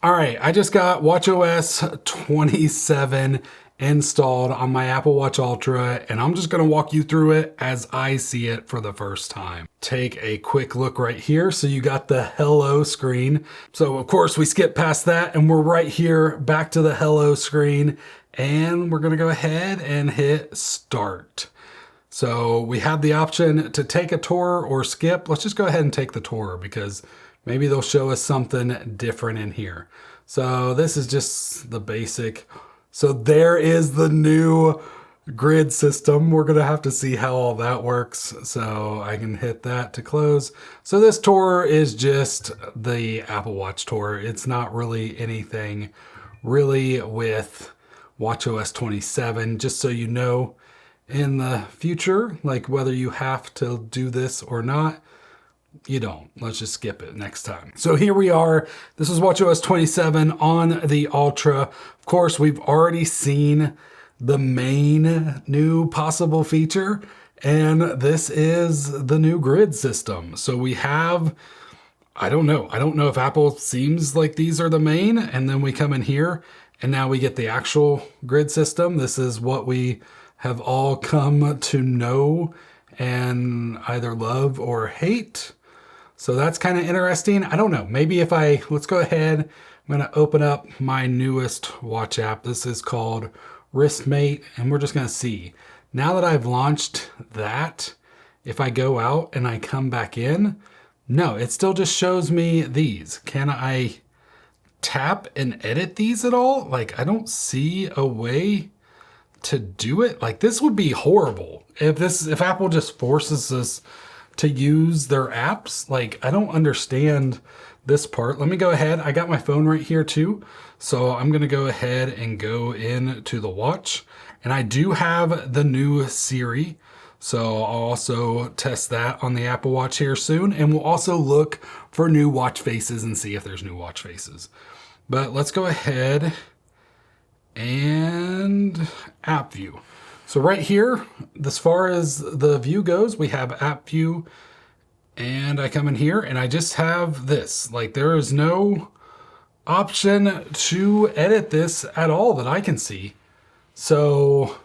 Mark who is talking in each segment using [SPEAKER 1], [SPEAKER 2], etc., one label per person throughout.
[SPEAKER 1] All right, I just got watchOS 27 installed on my Apple Watch Ultra, and I'm just gonna walk you through it as I see it for the first time. Take a quick look right here. So you got the hello screen. So of course we skip past that and we're right here back to the hello screen, and we're gonna go ahead and hit start. So we have the option to take a tour or skip. Let's just go ahead and take the tour because maybe they'll show us something different in here. So this is just the basic. So there is the new grid system. We're gonna have to see how all that works. So I can hit that to close. So this tour is just the Apple Watch tour. It's not really anything really with watchOS 27, just so you know. In the future, like whether you have to do this or not, you don't. Let's just skip it next time. So here we are. This is watchOS 27 on the Ultra. Of course, we've already seen the main new possible feature, and this is the new grid system. So we have, I don't know if Apple seems like these are the main, and then we come in here and now we get the actual grid system. This is what we have all come to know and either love or hate. So that's kind of interesting. I don't know. Maybe if let's go ahead. I'm going to open up my newest watch app. This is called Wristmate, and we're just going to see. Now that I've launched that, if I go out and I come back in, no, it still just shows me these. Can I tap and edit these at all? Like, I don't see a way to do it. Like, this would be horrible if Apple just forces us to use their apps. Like, I don't understand this part. Let me go ahead. I got my phone right here too. So I'm going to go ahead and go into the watch, and I do have the new Siri. So I'll also test that on the Apple Watch here soon. And we'll also look for new watch faces and see if there's new watch faces. But let's go ahead and app view. So right here, as far as the view goes, we have app view, and I come in here and I just have this. Like, there is no option to edit this at all that I can see. So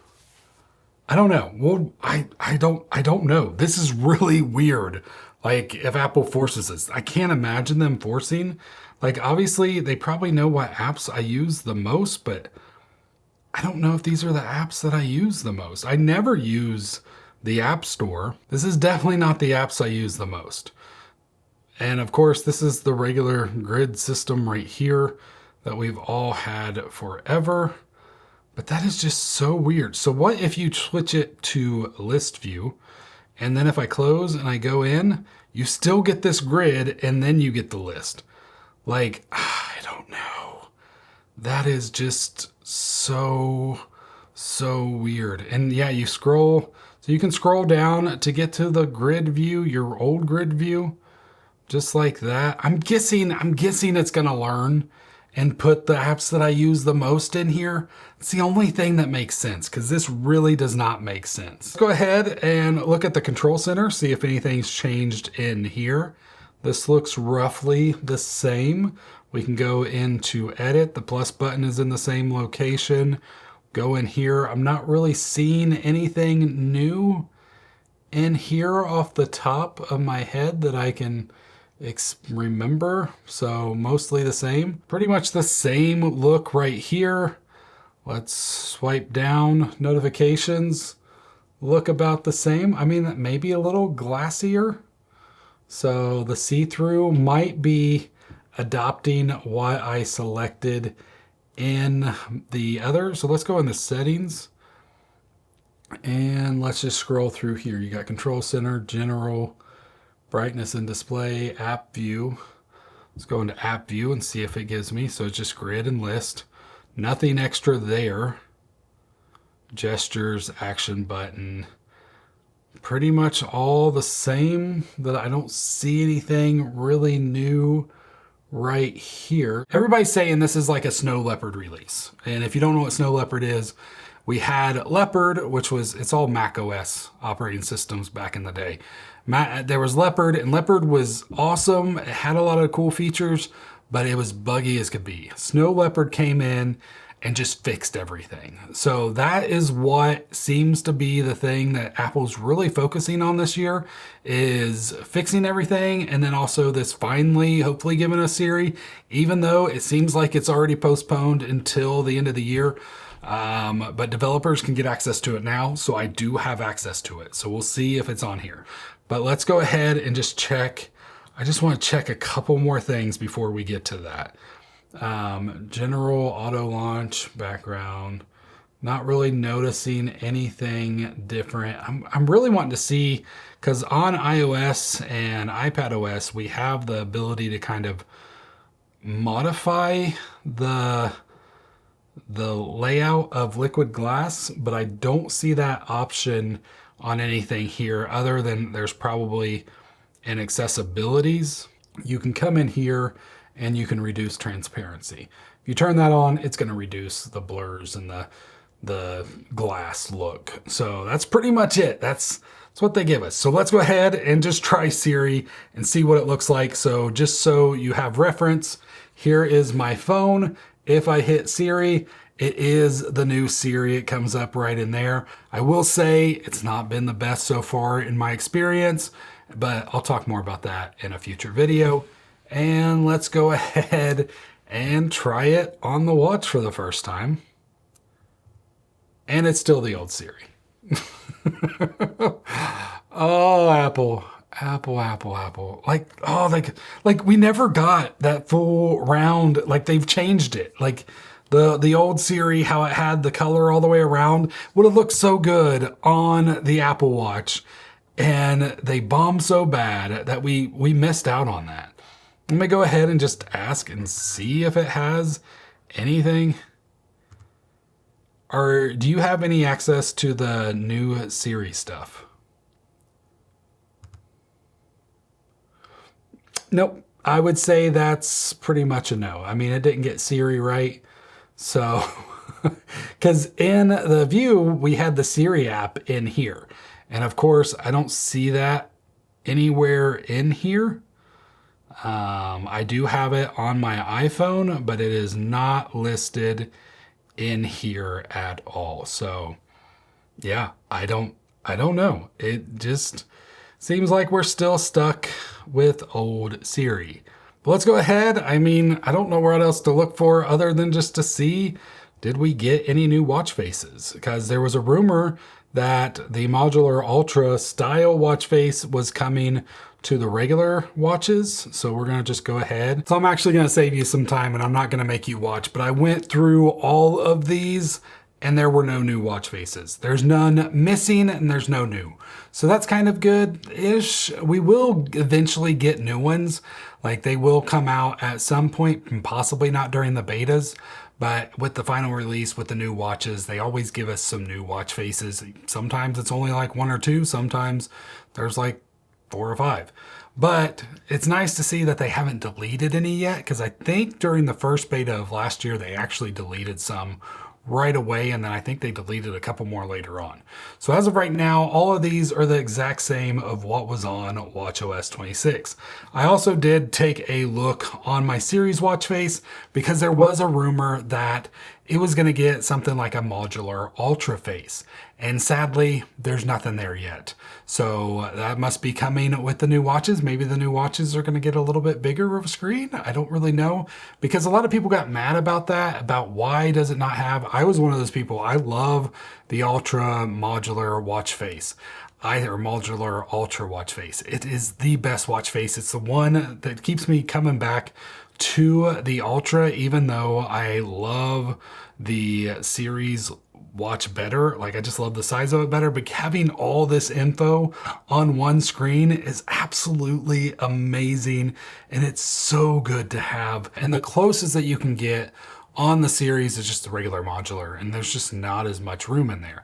[SPEAKER 1] I don't know. Well, I don't know. This is really weird. Like, if Apple forces this, I can't imagine them forcing. Like, obviously they probably know what apps I use the most, but I don't know if these are the apps that I use the most. I never use the App Store. This is definitely not the apps I use the most. And of course, this is the regular grid system right here that we've all had forever. But that is just so weird. So what if you switch it to list view, and then if I close and I go in, you still get this grid and then you get the list? Like, I don't know. That is just so weird. And yeah, you scroll, so you can scroll down to get to the grid view, your old grid view, just like that. I'm guessing it's gonna learn and put the apps that I use the most in here. It's the only thing that makes sense, because this really does not make sense. Let's go ahead and look at the control center, see if anything's changed in here. This looks roughly the same. We can go into edit. The plus button is in the same location. Go in here. I'm not really seeing anything new in here off the top of my head that I can remember. So mostly the same. Pretty much the same look right here. Let's swipe down. Notifications look about the same. I mean, maybe a little glassier. So the see-through might be adopting what I selected in the other. So let's go into settings and let's just scroll through here. You got control center, general, brightness and display, app view. Let's go into app view and see if it gives me. So it's just grid and list. Nothing extra there. Gestures, action button. Pretty much all the same. That I don't see anything really new right here. Everybody's saying this is like a Snow Leopard release. And if you don't know what Snow Leopard is, we had Leopard, which was, it's all Mac OS operating systems back in the day. There was Leopard, and Leopard was awesome. It had a lot of cool features, but it was buggy as could be. Snow Leopard came in and just fixed everything. So that is what seems to be the thing that Apple's really focusing on this year, is fixing everything, and then also this finally hopefully giving us Siri, even though it seems like it's already postponed until the end of the year. But developers can get access to it now, so I do have access to it. So we'll see if it's on here. But let's go ahead and just check. I just want to check a couple more things before we get to that. General auto launch, background, not really noticing anything different. I'm really wanting to see, because on iOS and iPadOS, we have the ability to kind of modify the layout of liquid glass, but I don't see that option on anything here, other than there's probably in accessibilities. You can come in here and you can reduce transparency. If you turn that on, it's going to reduce the blurs and the glass look. So that's pretty much it. That's what they give us. So let's go ahead and just try Siri and see what it looks like. So just so you have reference, here is my phone. If I hit Siri, it is the new Siri. It comes up right in there. I will say it's not been the best so far in my experience, but I'll talk more about that in a future video. And let's go ahead and try it on the watch for the first time. And it's still the old Siri. Oh, Apple. Like we never got that full round. Like they've changed it. Like the old Siri, how it had the color all the way around, would have looked so good on the Apple Watch. And they bombed so bad that we missed out on that. Let me go ahead and just ask and see if it has anything. Or do you have any access to the new Siri stuff? Nope. I would say that's pretty much a no. I mean, it didn't get Siri right. So, because in the view, we had the Siri app in here. And of course, I don't see that anywhere in here. I do have it on my iPhone, but it is not listed in here at all. So yeah, I don't know. It just seems like we're still stuck with old Siri. But let's go ahead. I mean, I don't know what else to look for other than just to see, did we get any new watch faces? Because there was a rumor that the Modular Ultra style watch face was coming to the regular watches. So we're gonna just go ahead. So I'm actually gonna save you some time and I'm not gonna make you watch, but I went through all of these and there were no new watch faces. There's none missing and there's no new. So that's kind of good-ish. We will eventually get new ones. Like they will come out at some point, and possibly not during the betas, but with the final release with the new watches, they always give us some new watch faces. Sometimes it's only like 1 or 2, sometimes there's like 4 or 5. But it's nice to see that they haven't deleted any yet, because I think during the first beta of last year, they actually deleted some right away, and then I think they deleted a couple more later on. So as of right now, all of these are the exact same of what was on watchOS 26. I also did take a look on my Series watch face because there was a rumor that it was going to get something like a Modular Ultra face. And sadly, there's nothing there yet. So that must be coming with the new watches. Maybe the new watches are going to get a little bit bigger of a screen. I don't really know, because a lot of people got mad about that, about why does it not have. I was one of those people. I love the Ultra Modular watch face. Either Modular Ultra watch face. It is the best watch face. It's the one that keeps me coming back to the Ultra, even though I love the Series watch better. Like, I just love the size of it better, but having all this info on one screen is absolutely amazing, and it's so good to have. And the closest that you can get on the Series is just the regular Modular, and there's just not as much room in there.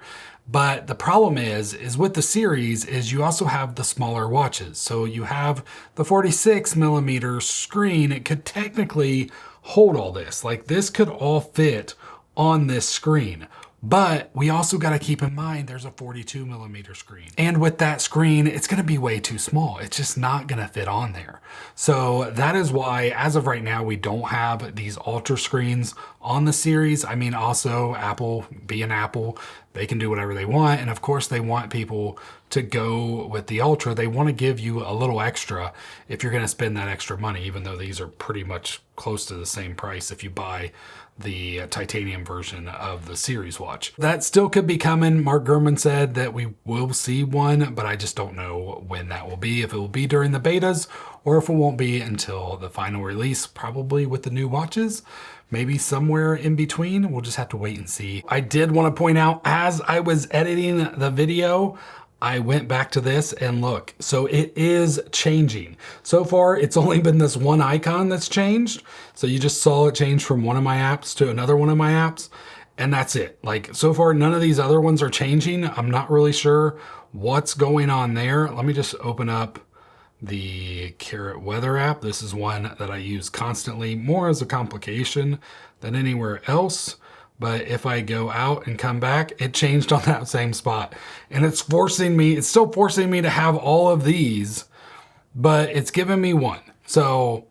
[SPEAKER 1] But the problem is with the Series is you also have the smaller watches. So you have the 46mm screen. It could technically hold all this. Like, this could all fit on this screen. But we also got to keep in mind there's a 42mm screen. And with that screen, it's going to be way too small. It's just not going to fit on there. So that is why, as of right now, we don't have these Ultra screens on the series. I mean, also Apple, being Apple, they can do whatever they want. And of course, they want people to go with the Ultra. They want to give you a little extra if you're going to spend that extra money, even though these are pretty much close to the same price if you buy the titanium version of the series watch. That still could be coming. Mark Gurman said that we will see one, but I just don't know when that will be, if it will be during the betas or if it won't be until the final release, probably with the new watches. Maybe somewhere in between. We'll just have to wait and see. I did want to point out, as I was editing the video, I went back to this and look, so it is changing. So far, it's only been this one icon that's changed. So you just saw it change from one of my apps to another one of my apps, and that's it. Like, so far, none of these other ones are changing. I'm not really sure what's going on there. Let me just open up the Carrot Weather app. This is one that I use constantly, more as a complication than anywhere else. But if I go out and come back, it changed on that same spot. And it's still forcing me to have all of these, but it's giving me one. So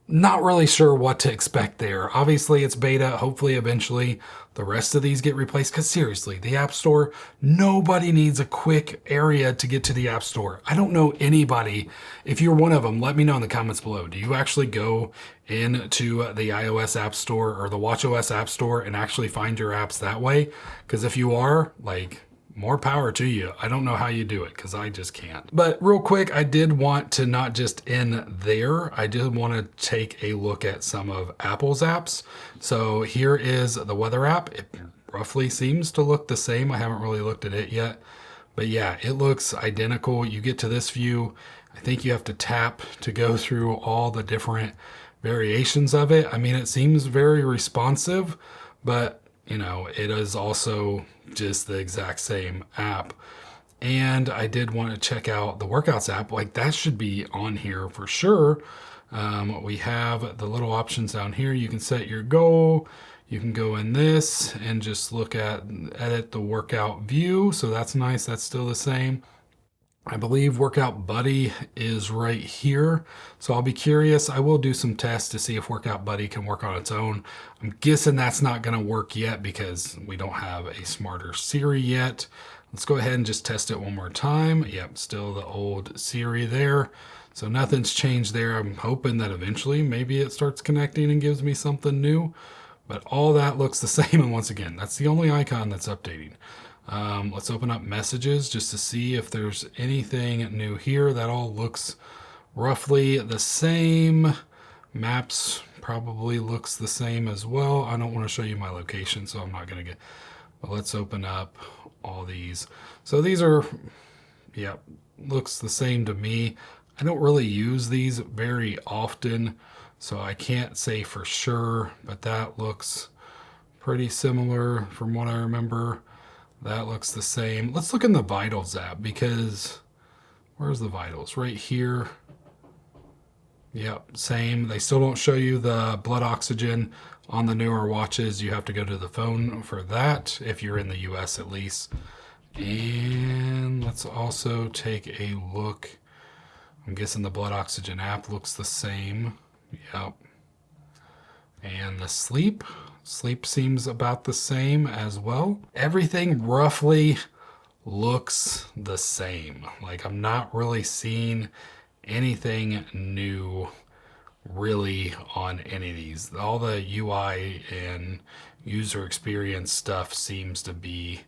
[SPEAKER 1] not really sure what to expect there. Obviously it's beta. Hopefully eventually the rest of these get replaced, because seriously, the App Store, nobody needs a quick area to get to the App Store. I don't know anybody. If you're one of them, let me know in the comments below. Do you actually go into the iOS App Store or the watchOS App Store and actually find your apps that way? Because if you are, like, more power to you. I don't know how you do it, because I just can't. But real quick, I did want to not just end there. I did want to take a look at some of Apple's apps. So here is the weather app. It roughly seems to look the same. I haven't really looked at it yet. But yeah, it looks identical. You get to this view. I think you have to tap to go through all the different variations of it. I mean, it seems very responsive, but you know, it is also just the exact same app. And I did want to check out the workouts app. Like, that should be on here for sure. We have the little options down here. You can set your goal. You can go in this and just look at, edit the workout view. So that's nice. That's still the same. I believe Workout Buddy is right here. So I'll be curious. I will do some tests to see if Workout Buddy can work on its own. I'm guessing that's not going to work yet because we don't have a smarter Siri yet. Let's go ahead and just test it one more time. Yep, still the old Siri there. So nothing's changed there. I'm hoping that eventually maybe it starts connecting and gives me something new. But all that looks the same. And once again, that's the only icon that's updating. Let's open up messages just to see if there's anything new here. That all looks roughly the same. Maps probably looks the same as well. I don't want to show you my location, so I'm not going to get, but let's open up all these. So these are, yeah, looks the same to me. I don't really use these very often, so I can't say for sure, but that looks pretty similar from what I remember. That looks the same. Let's look in the Vitals app, because where's the Vitals? Right here. Yep, same. They still don't show you the blood oxygen on the newer watches. You have to go to the phone for that, if you're in the US at least. And let's also take a look. I'm guessing the blood oxygen app looks the same. Yep. And the sleep seems about the same as well. Everything roughly looks the same. Like, I'm not really seeing anything new really on any of these. All the UI and user experience stuff seems to be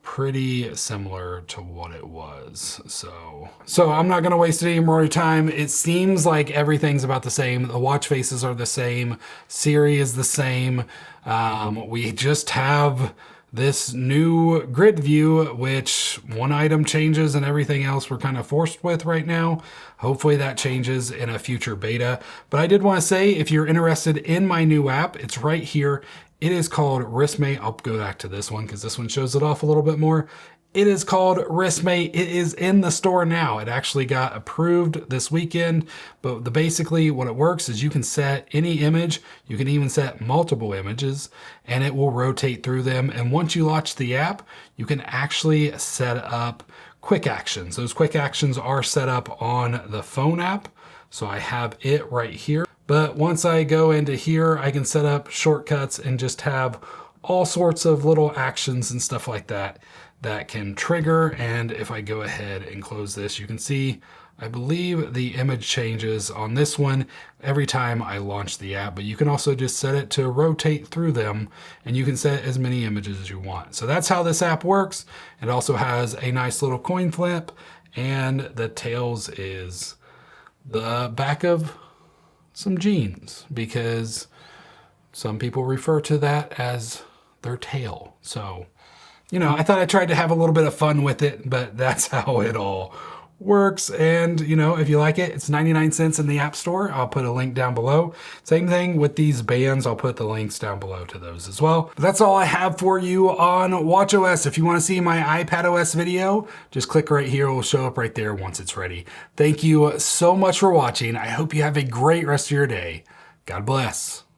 [SPEAKER 1] pretty similar to what it was. So I'm not going to waste any more time. It seems like everything's about the same. The watch faces are the same. Siri is the same. We just have this new grid view, which one item changes and everything else we're kind of forced with right now. Hopefully that changes in a future beta. But I did want to say, if you're interested in my new app, it's right here. It is called Wristmate. I'll go back to this one because this one shows it off a little bit more. It is called Wristmate. It is in the store now. It actually got approved this weekend, but basically what it works is you can set any image, you can even set multiple images, and it will rotate through them. And once you launch the app, you can actually set up quick actions. Those quick actions are set up on the phone app. So I have it right here. But once I go into here, I can set up shortcuts and just have all sorts of little actions and stuff like that that can trigger. And if I go ahead and close this, you can see, I believe the image changes on this one every time I launch the app, but you can also just set it to rotate through them, and you can set as many images as you want. So that's how this app works. It also has a nice little coin flip, and the tails is the back of some jeans, because some people refer to that as their tail. So, you know, I thought I tried to have a little bit of fun with it, but that's how it all works. And, you know, if you like it, it's 99 cents in the App Store. I'll put a link down below. Same thing with these bands. I'll put the links down below to those as well. But that's all I have for you on watchOS. If you want to see my iPadOS video, just click right here. It will show up right there once it's ready. Thank you so much for watching. I hope you have a great rest of your day. God bless.